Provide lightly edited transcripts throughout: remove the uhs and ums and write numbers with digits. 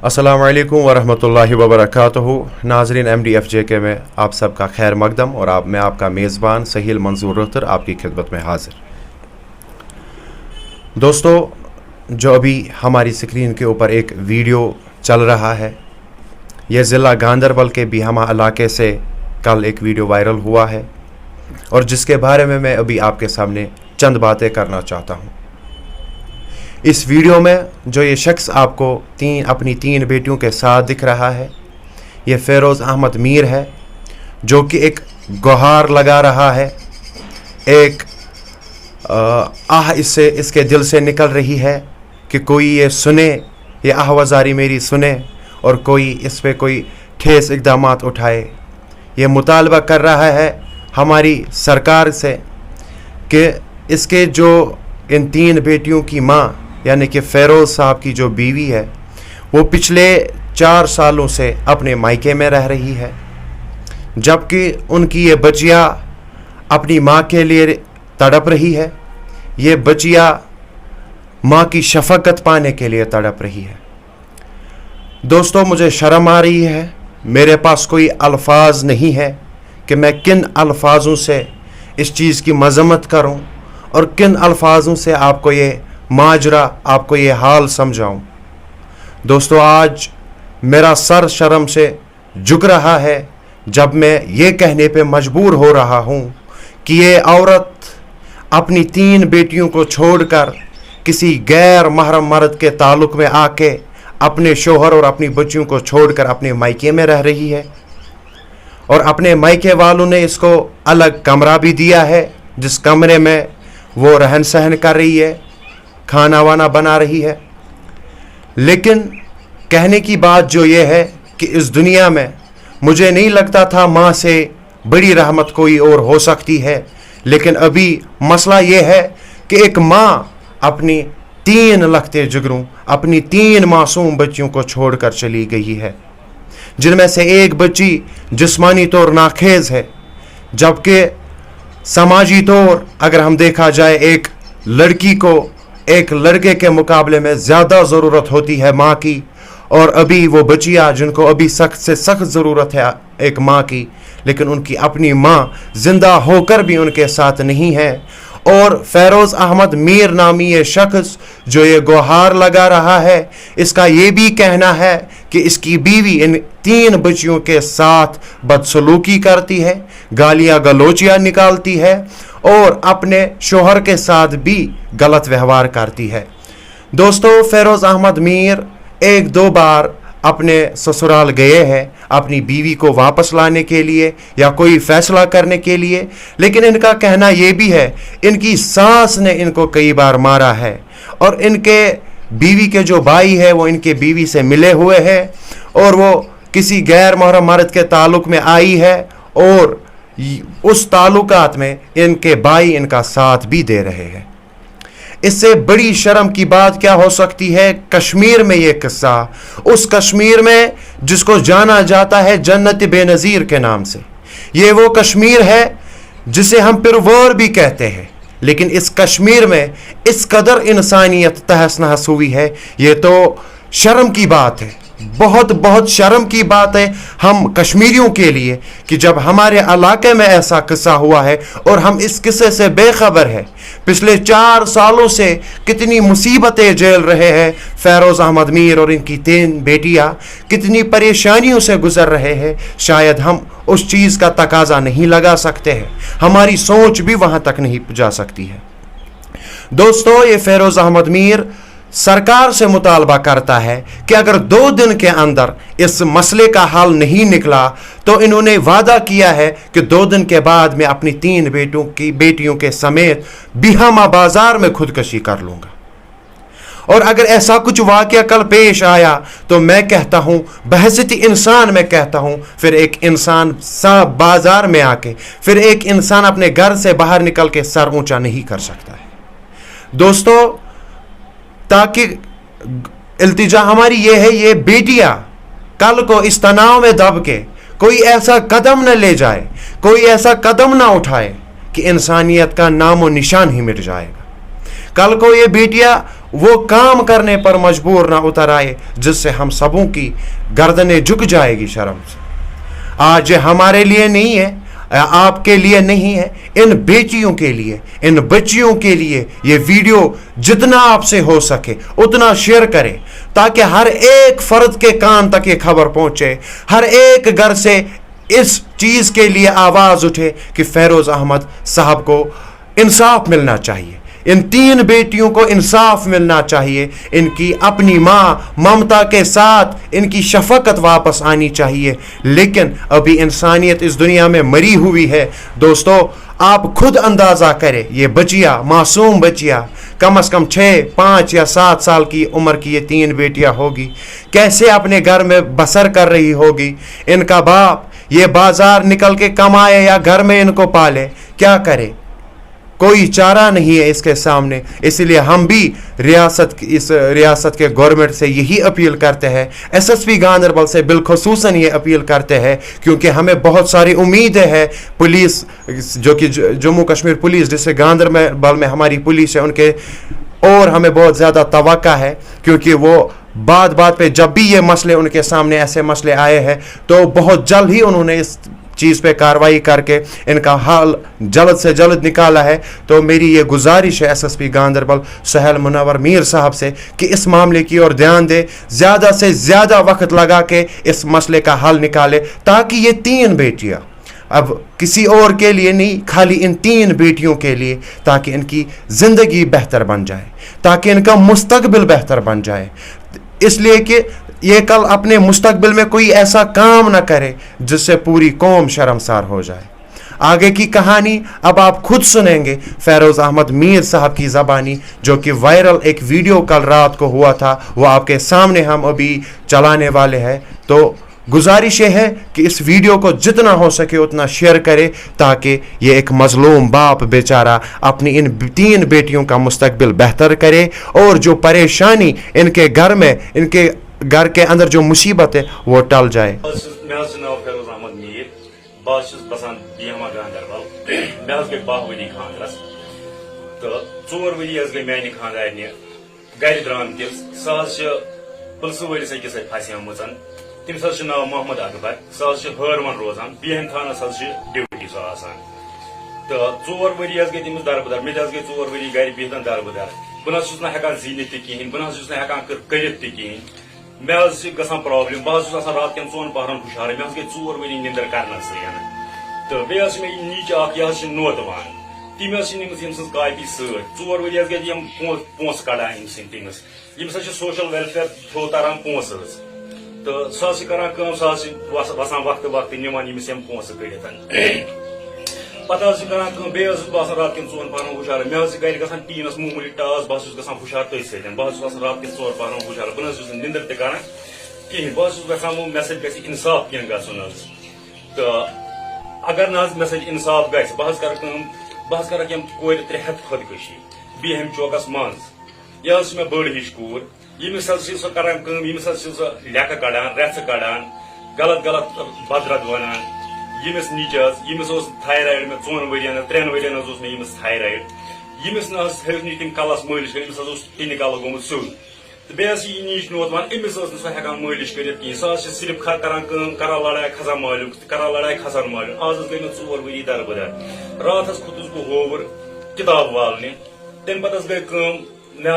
अस्सलामु अलैकुम वरहमतुल्लाहि वबरकातुहू। नाज़रीन MDFJK में आप सबका खैर मकदम और मैं आपका मेज़बान सहील मंजूर रोहतर आपकी खिदमत में हाजिर। दोस्तों, जो अभी हमारी स्क्रीन के ऊपर एक वीडियो चल रहा है, यह ज़िला गांदरबल के बीहमा इलाके से कल एक वीडियो वायरल हुआ है और जिसके बारे में मैं अभी आपके सामने चंद बातें करना चाहता हूँ। इस वीडियो में जो ये शख्स आपको अपनी तीन बेटियों के साथ दिख रहा है, ये फ़ेरोज़ अहमद मीर है, जो कि एक गुहार लगा रहा है। एक इसके दिल से निकल रही है कि कोई ये सुने, ये आहवज़ारी मेरी सुने और कोई इस पे कोई ठोस इक़दामात उठाए। ये मुतालबा कर रहा है हमारी सरकार से कि इसके जो इन तीन बेटियों की माँ यानी कि फ़ेरोज़ साहब की जो बीवी है, वो पिछले 4 सालों से अपने मायके में रह रही है, जबकि उनकी ये बच्चियाँ अपनी माँ के लिए तड़प रही है। ये बच्चियाँ माँ की शफ़क़त पाने के लिए तड़प रही है। दोस्तों, मुझे शर्म आ रही है, मेरे पास कोई अल्फाज नहीं है कि मैं किन अल्फाजों से इस चीज़ की मज़म्मत करूं और किन अल्फाजों से आपको ये माजरा, आपको ये हाल समझाऊं। दोस्तों, आज मेरा सर शर्म से झुक रहा है जब मैं ये कहने पे मजबूर हो रहा हूं कि ये औरत अपनी 3 बेटियों को छोड़कर किसी गैर महरम मर्द के ताल्लुक़ में आके अपने शोहर और अपनी बच्चियों को छोड़कर अपने मायके में रह रही है और अपने मायके वालों ने इसको अलग कमरा भी दिया है, जिस कमरे में वो रहन सहन कर रही है, खाना वाना बना रही है। लेकिन कहने की बात जो ये है कि इस दुनिया में मुझे नहीं लगता था माँ से बड़ी रहमत कोई और हो सकती है, लेकिन अभी मसला ये है कि एक माँ अपनी 3 लखते जिगरों, अपनी 3 मासूम बच्चियों को छोड़कर चली गई है, जिनमें से एक बच्ची जिस्मानी तौर नाखेज़ है, जबकि समाजी तौर अगर हम देखा जाए एक लड़की को एक लड़के के मुकाबले में ज़्यादा ज़रूरत होती है माँ की। और अभी वो बच्चियाँ जिनको अभी सख्त से सख्त ज़रूरत है एक माँ की, लेकिन उनकी अपनी माँ ज़िंदा होकर भी उनके साथ नहीं है। और फ़ेरोज़ अहमद मीर नामी ये शख्स जो ये गुहार लगा रहा है, इसका ये भी कहना है कि इसकी बीवी इन 3 बच्चियों के साथ बदसलूकी करती है, गालियाँ गलोचियाँ निकालती है और अपने शोहर के साथ भी गलत व्यवहार करती है। दोस्तों, फ़ेरोज़ अहमद मीर 1-2 बार अपने ससुराल गए हैं अपनी बीवी को वापस लाने के लिए या कोई फ़ैसला करने के लिए, लेकिन इनका कहना ये भी है इनकी सास ने इनको कई बार मारा है और इनके बीवी के जो भाई है वो इनके बीवी से मिले हुए हैं और वो किसी गैर महरम मर्द के ताल्लुक़ में आई है और उस ताल्लुकात में इनके भाई इनका साथ भी दे रहे हैं। इससे बड़ी शर्म की बात क्या हो सकती है? कश्मीर में ये किस्सा, उस कश्मीर में जिसको जाना जाता है जन्नत बेनज़ीर के नाम से, ये वो कश्मीर है जिसे हम पिरवोर भी कहते हैं, लेकिन इस कश्मीर में इस कदर इंसानियत तहस नहस हुई है, ये तो शर्म की बात है, बहुत बहुत शर्म की बात है हम कश्मीरियों के लिए कि जब हमारे इलाके में ऐसा किस्सा हुआ है और हम इस किस्से से बेखबर है। पिछले 4 सालों से कितनी मुसीबतें झेल रहे हैं फ़ेरोज़ अहमद मीर और इनकी 3 बेटियां, कितनी परेशानियों से गुजर रहे हैं। शायद हम उस चीज़ का तकाजा नहीं लगा सकते हैं, हमारी सोच भी वहाँ तक नहीं जा सकती है। दोस्तों, ये फ़ेरोज़ अहमद मीर सरकार से मुतालबा करता है कि अगर 2 दिन के अंदर इस मसले का हल नहीं निकला तो इन्होंने वादा किया है कि 2 दिन के बाद मैं अपनी 3 बेटियों के समेत बीहमा बाजार में खुदकशी कर लूँगा। और अगर ऐसा कुछ वाक़या कल पेश आया तो मैं कहता हूँ, बहैसियत इंसान मैं कहता हूँ, फिर एक इंसान बाजार में आके फिर एक इंसान अपने घर से बाहर निकल के सर ऊँचा नहीं कर सकता है। दोस्तों, ताकि इल्तिजा हमारी ये है, ये बेटियां कल को इस तनाव में दब के कोई ऐसा कदम न ले जाए, कोई ऐसा कदम ना उठाए कि इंसानियत का नामो निशान ही मिट जाएगा। कल को ये बेटियां वो काम करने पर मजबूर ना उतर आए जिससे हम सबों की गर्दनें झुक जाएगी शर्म से। आज ये हमारे लिए नहीं है, आपके लिए नहीं है, इन बेटियों के लिए, इन बच्चियों के लिए ये वीडियो जितना आपसे हो सके उतना शेयर करें ताकि हर एक फर्द के कान तक ये खबर पहुंचे, हर एक घर से इस चीज के लिए आवाज उठे कि फेरोज अहमद साहब को इंसाफ मिलना चाहिए, इन 3 बेटियों को इंसाफ मिलना चाहिए, इनकी अपनी माँ ममता के साथ इनकी शफकत वापस आनी चाहिए। लेकिन अभी इंसानियत इस दुनिया में मरी हुई है। दोस्तों, आप खुद अंदाज़ा करें, ये बच्चियाँ, मासूम बच्चियाँ, कम से कम 6, 5 या 7 साल की उम्र की ये 3 बेटियाँ होगी, कैसे अपने घर में बसर कर रही होगी। इनका बाप ये बाजार निकल के कमाए या घर में इनको पाले, क्या करे, कोई चारा नहीं है इसके सामने। इसलिए हम भी इस रियासत के गवर्नमेंट से यही अपील करते हैं, SSP गांधरबल से बिलखसूसन ये अपील करते हैं, क्योंकि हमें बहुत सारी उम्मीदें हैं। पुलिस जो कि जम्मू कश्मीर पुलिस जिससे गांधरबल में हमारी पुलिस है, उनके और हमें बहुत ज़्यादा तवक्का है, क्योंकि वो बात बात पे जब भी ये मसले उनके सामने ऐसे मसले आए हैं तो बहुत जल्द ही उन्होंने इस चीज़ पे कार्रवाई करके इनका हाल जल्द से जल्द निकाला है। तो मेरी ये गुजारिश है SSP गांधरबल सुहेल मुनव्वर मीर साहब से कि इस मामले की ओर ध्यान दे, ज़्यादा से ज़्यादा वक्त लगा के इस मसले का हल निकाले, ताकि ये 3 बेटियाँ अब किसी और के लिए नहीं, खाली इन 3 बेटियों के लिए, ताकि इनकी ज़िंदगी बेहतर बन जाए, ताकि इनका मुस्तकबिल बेहतर बन जाए, इसलिए कि ये कल अपने मुस्तकबिल में कोई ऐसा काम ना करे जिससे पूरी कौम शर्मसार हो जाए। आगे की कहानी अब आप खुद सुनेंगे फेरोज अहमद मीर साहब की ज़बानी, जो कि वायरल एक वीडियो कल रात को हुआ था, वो आपके सामने हम अभी चलाने वाले हैं। तो गुजारिश ये है कि इस वीडियो को जितना हो सके उतना शेयर करें, ताकि ये एक मजलूम बाप बेचारा अपनी इन 3 बेटियों का मुस्तकबिल बेहतर करे, और जो परेशानी इनके घर में, इनके घर के अंदर जो मुसीबत है वो टल जाए। फेरोज अहमद मीर बस बसान बीहमा गांधरबल मे गई 12 वरी खानदरस तो 4 वरी गई मानी खानदारनि गर द्रामतिस सह पुलिस वलिस अकिस फंसम तमिस नाव मोहम्मद अकबर सह हरवन रोजान बीहन थानस ड्यूटी सह तो 4 वरी गई तमिस दरबदर मे गई 4 वरी गर बिहन दरबदर बह ना हेकान जीनित कहें बह ना हेकान कर कहें मे ग प्रॉब्लम बह रात कन 4 पहरन हुशार मे गई 4 वरी निंदर कर तो बे मे नीच यह नौतवान तम निम कापी सत 4 वरी गई पोस कड़ान तमिस सोशल वेलफेयर थ्रो तारान पोस तो सह करान सह वसान वक्त वक्त निमान यमिस पोस कड़ित पता करान बे बसान रात कन 4 पहरन हुशार मे गर ग टीनस मामूली टास बह गसान हुशार तथ सत बह रात कन 4 पहरन हुशार बह निंदर तक कहें बह मे सत इंसाफ कह गन तो अगर ना मे सत इंसाफ ग बह कर कोर 3 हथ खुदकशी बीहम चौकस मज यह मे बड़ हिश कूर यमिस सह करान यमिस लेख कड़ान रेथ कड़ान गलत गलत बदरत वन यमिस नीच यमिस थायराइड मे 4 वरियन 3 वरियन मे यमिस थायराइड यमिस नी तम कलस मालिश कर यमिस टिन कल गोमुत सुन तो बे नीच नौतवान अमिस सह हेकान मालिश कर सह सिर्फ करान लड़ाई खसान मालूम करान लड़ाई खसान मालूम आज गई 4 वरी दरबदर रात खोतुस बह होवर किताब वालने तम पे गई मे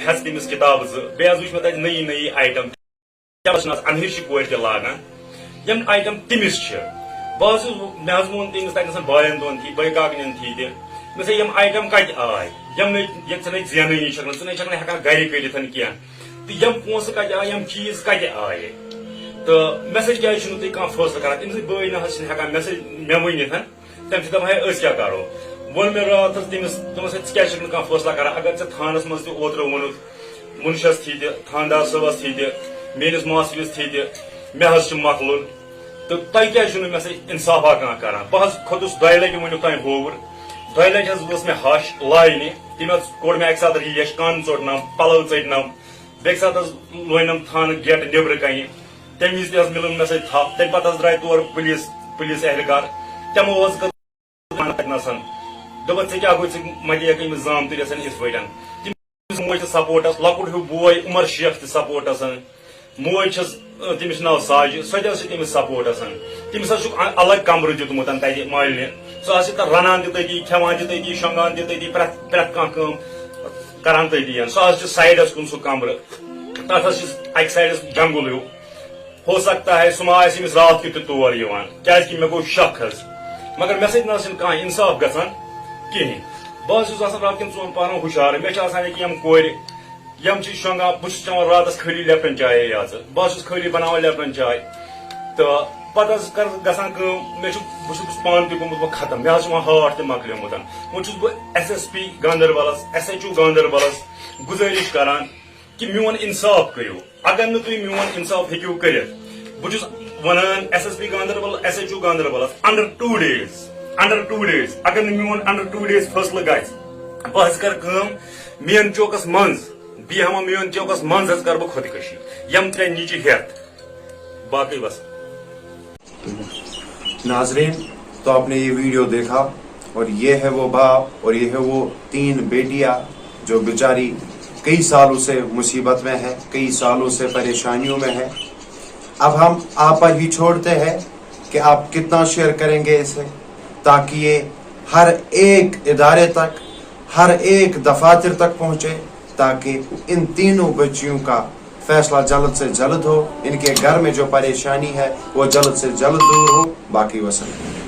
हेच तमिस किताब 2 बे वो मे नई नई आइटम अनहिश कोर त लागान यम आइटम तमिस बह मे वोन तमिस तक बायन दोन थी बे काकन थी मे यम आइटम कत आय यम चे जेन चे हेकान गर कर तो यम पोस कत आय यम चीज कत आय तो मे क्या तुम फैसला करान तम बे ना हेकान मे वन तम दपान है क्या करो वो मे रात तमिस क्या फैसला कर अगर चे थानस मज ओतर वोन मुनशस थी थानदार सबस थी मेस मासविस थी मे मकल तो तुम क्या मे इंसाफा कर बह खोतुस 2 लटि वन तान होवर 2 लटि मे हश लाइने तम कोड़ मे अक सात रेश कान चोटनम पलव चटनम बे सात लोनम थान गेट नबर कन तम वज मिलन मे सत थप तम पे द्राय तौर पुलिस एहलकार तमो दोपन क्या गो मत जाम तुलिस इत पे موج سپورٹس لکٹ ہیو بوے عمر شیخ تہ سپورٹس موج چھس تمس ناو ساجہ سو تہ تمس سپورٹس تمس الگ کمرٕ دیُتمُت تتہِ مالنہِ سۄ ہسا رنان تہِ تٔتی کھٮ۪وان تہِ تٔتی شۄنگان تہِ تٔتی پرٛٮ۪تھ کانٛہہ کٲم کران تٔتی سۄ حظ چھِ سایڈس کُن سُہ کمرٕ تتھ حظ چھِ اکہِ سایڈس جنگل ہیوٗ ہو سکتا ہے سُہ ما آسہِ أمِس راتھ کیُتھ تہِ تور یِوان کیازکہِ مےٚ گوٚو شک حظ مگر مےٚ سۭتۍ نہ حظ چھُنہٕ کانٛہہ انصاف گژھان کِہینۍ بہٕ حظ چھُس آسان رات کٮ۪ن 2 پہرن ہُشار مےٚ چھِ آسان ییٚکیٛاہ یِم کورِ یم چھِ شۄنگان بہٕ چھُس چٮ۪وان راتس خٲلی لیپٹن چاے یاژٕ بہٕ حظ چھُس خٲلی بناوان لیپٹن چاے تہٕ پتہٕ حظ گژھان کٲم بہٕ چھُس پانہٕ تہِ گوٚمُت ختم مےٚ حظ چھُ وۄنۍ ہارٹ تہِ مۄکلیومُت وۄنۍ چھُس بہٕ SSP گاندربلس SHO گاندربلس گُزٲرِش کران کہِ میون انصاف کٔرِو اگر نہٕ تُہۍ میون انصاف ہیٚکِو کٔرِتھ بہٕ چھُس ونان SSP گاندربل SHO گاندربلس انڈر 2 days اگر نہٕ میون انڈر 2 days فٲصلہٕ گژھِ بہٕ حظ کرٕ کٲم مین چوکس منٛز بیٚیہِ ہاوان مین چوکس منٛز حظ کرٕ بہٕ خودکشی یم 3 نیچہِ ہیتھ باقٕے بس ناظرین تو آپ نے یہ ویڈیو دیکھا اور یہ ہے وہ باپ اور یہ ہے وہ 3 بیٹیاں جو بیچاری کئی سالوں سے مصیبت میں ہے کئی سالوں سے پریشانیوں میں ہے اب ہم آپ پر ہی چھوڑتے ہیں کہ آپ کتنا شیئر کریں گے اسے تاکہ یہ ہر ایک ادارے تک ہر ایک دفاتر تک پہنچے تاکہ ان 3 بچیوں کا فیصلہ جلد سے جلد ہو ان کے گھر میں جو پریشانی ہے وہ جلد سے جلد دور ہو باقی وسلم